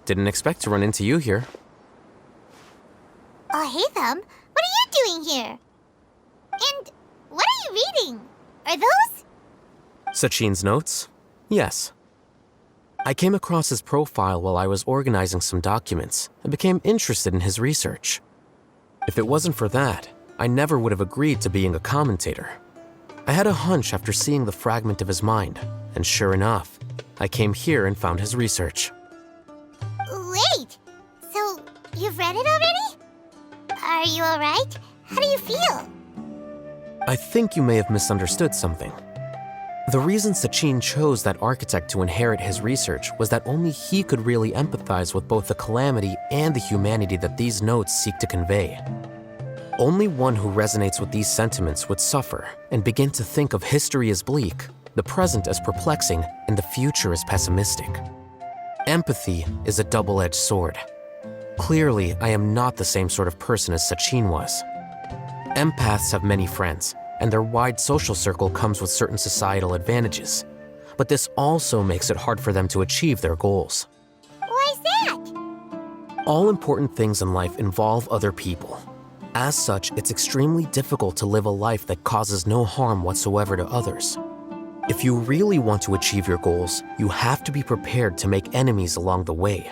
Didn't expect to run into you here. Oh, hey, Thumb. What are you doing here? And what are you reading? Are those? Sachin's notes? Yes. I came across his profile while I was organizing some documents and became interested in his research. If it wasn't for that, I never would have agreed to being a commentator. I had a hunch after seeing the fragment of his mind, and sure enough, I came here and found his research. Wait! So, you've read it already? Are you alright? How do you feel? I think you may have misunderstood something. The reason Sachin chose that architect to inherit his research was that only he could really empathize with both the calamity and the humanity that these notes seek to convey. Only one who resonates with these sentiments would suffer and begin to think of history as bleak, the present as perplexing, and the future as pessimistic. Empathy is a double-edged sword. Clearly, I am not the same sort of person as Sachin was. Empaths have many friends, and their wide social circle comes with certain societal advantages. But this also makes it hard for them to achieve their goals. Why's that? All important things in life involve other people. As such, it's extremely difficult to live a life that causes no harm whatsoever to others. If you really want to achieve your goals, you have to be prepared to make enemies along the way.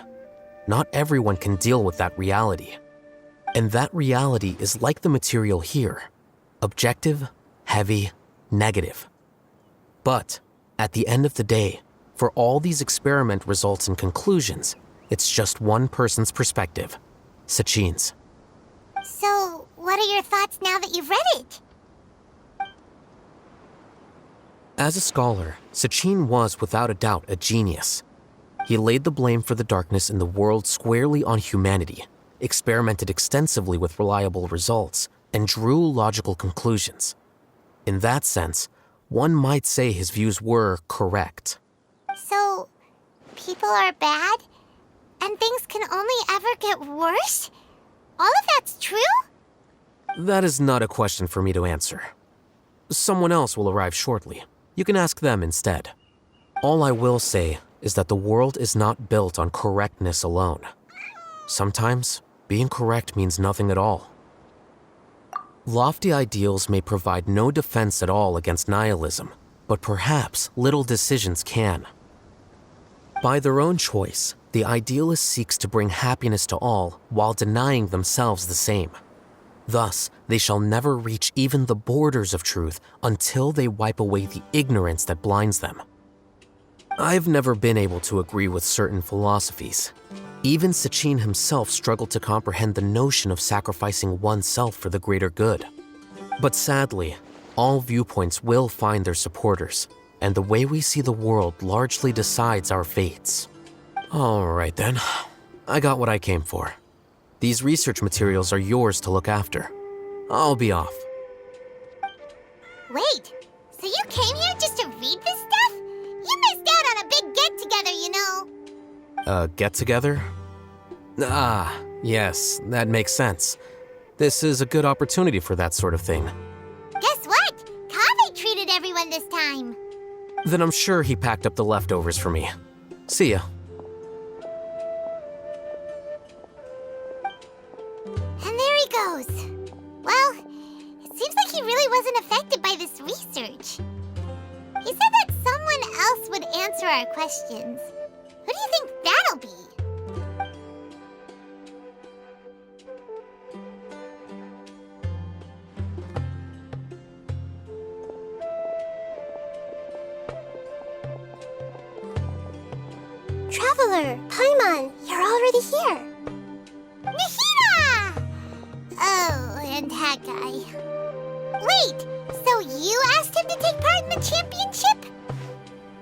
Not everyone can deal with that reality. And that reality is like the material here. Objective, heavy, negative. But, at the end of the day, for all these experiment results and conclusions, it's just one person's perspective, Sachin's. So, what are your thoughts now that you've read it? As a scholar, Sachin was without a doubt a genius. He laid the blame for the darkness in the world squarely on humanity, experimented extensively with reliable results, and drew logical conclusions. In that sense, one might say his views were correct. So, people are bad? And things can only ever get worse? All of that's true? That is not a question for me to answer. Someone else will arrive shortly. You can ask them instead. All I will say is that the world is not built on correctness alone. Sometimes, being correct means nothing at all. Lofty ideals may provide no defense at all against nihilism, but perhaps little decisions can. By their own choice, the idealist seeks to bring happiness to all while denying themselves the same. Thus, they shall never reach even the borders of truth until they wipe away the ignorance that blinds them. I've never been able to agree with certain philosophies. Even Sachin himself struggled to comprehend the notion of sacrificing oneself for the greater good. But sadly, all viewpoints will find their supporters, and the way we see the world largely decides our fates. All right then, I got what I came for. These research materials are yours to look after. I'll be off. Wait, so you came here just to read this stuff? You missed out on a big get-together, you know. Get-together? Ah, yes, that makes sense. This is a good opportunity for that sort of thing. Guess what? Kaveh treated everyone this time. Then I'm sure he packed up the leftovers for me. See ya. And there he goes. Well, it seems like he really wasn't affected by this research. He said that someone else would answer our questions. Who do you think that'll be? Traveler, Paimon, you're already here. Nihira! Oh, and that guy. Wait, so you asked him to take part in the championship?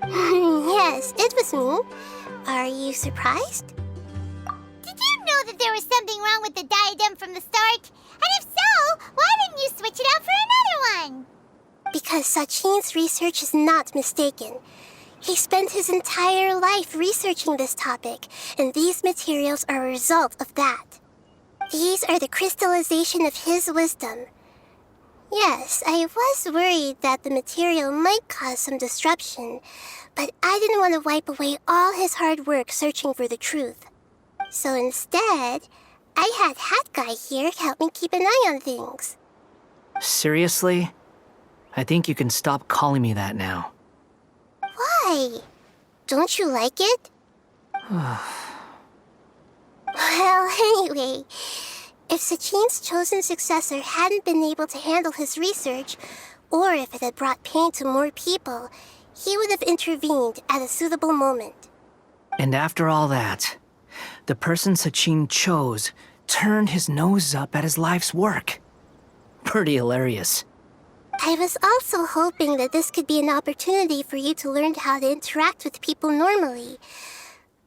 Yes, it was me. Are you surprised? Did you know that there was something wrong with the diadem from the start? And if so, why didn't you switch it out for another one? Because Sachin's research is not mistaken. He spent his entire life researching this topic, and these materials are a result of that. These are the crystallization of his wisdom. Yes, I was worried that the material might cause some disruption, but I didn't want to wipe away all his hard work searching for the truth. So instead, I had Hat Guy here help me keep an eye on things. Seriously? I think you can stop calling me that now. Why? Don't you like it? Well, anyway, if Sachin's chosen successor hadn't been able to handle his research, or if it had brought pain to more people, he would have intervened at a suitable moment. And after all that, the person Sachin chose turned his nose up at his life's work. Pretty hilarious. I was also hoping that this could be an opportunity for you to learn how to interact with people normally.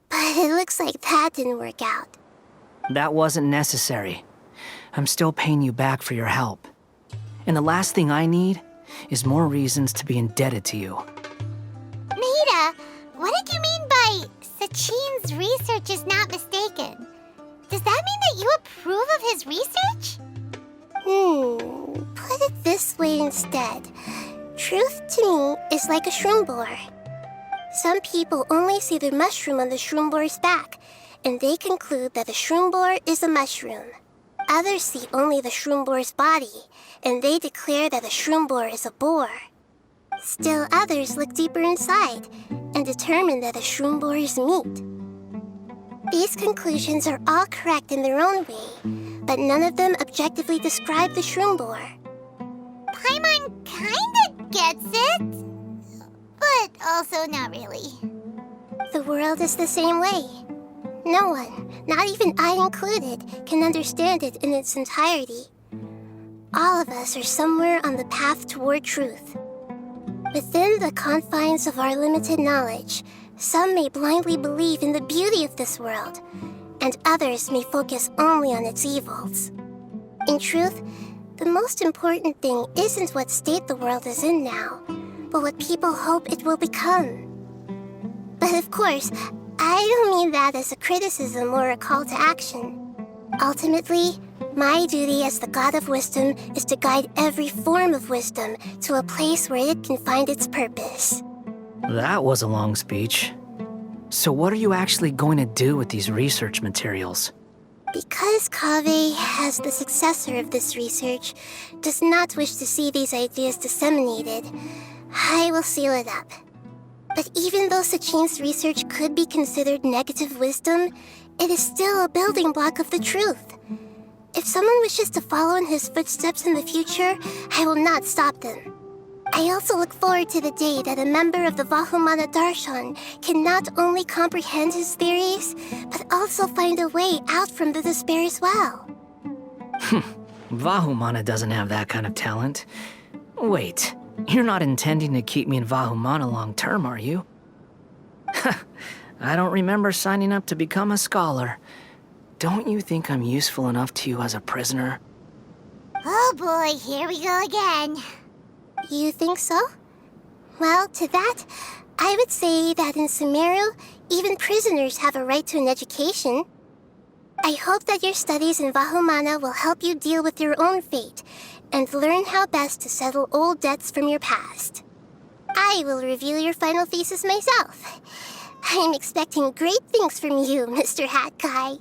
But it looks like that didn't work out. That wasn't necessary. I'm still paying you back for your help. And the last thing I need is more reasons to be indebted to you. Maida, what did you mean by Sachin's research is not mistaken? Does that mean that you approve of his research? Put it this way instead. Truth to me is like a shroom boar. Some people only see the mushroom on the shroom boar's back, and they conclude that the shroom boar is a mushroom. Others see only the shroom boar's body, and they declare that the shroom boar is a boar. Still others look deeper inside, and determine that the shroom boar is meat. These conclusions are all correct in their own way, but none of them objectively describe the shroom boar. Paimon kinda gets it, but also not really. The world is the same way. No one, not even I included, can understand it in its entirety. All of us are somewhere on the path toward truth. Within the confines of our limited knowledge, some may blindly believe in the beauty of this world, and others may focus only on its evils. In truth, the most important thing isn't what state the world is in now, but what people hope it will become. But of course, I don't mean that as a criticism or a call to action. Ultimately, my duty as the God of Wisdom is to guide every form of wisdom to a place where it can find its purpose. That was a long speech. So what are you actually going to do with these research materials? Because Kaveh, as the successor of this research, does not wish to see these ideas disseminated, I will seal it up. But even though Sachin's research could be considered negative wisdom, it is still a building block of the truth. If someone wishes to follow in his footsteps in the future, I will not stop them. I also look forward to the day that a member of the Vahumana Darshan can not only comprehend his theories, but also find a way out from the despair as well. Vahumana doesn't have that kind of talent. Wait, you're not intending to keep me in Vahumana long term, are you? I don't remember signing up to become a scholar. Don't you think I'm useful enough to you as a prisoner? Oh boy, here we go again. You think so? Well, to that, I would say that in Sumeru, even prisoners have a right to an education. I hope that your studies in Vahumana will help you deal with your own fate and learn how best to settle old debts from your past. I will review your final thesis myself. I'm expecting great things from you, Mr. Hat Guy.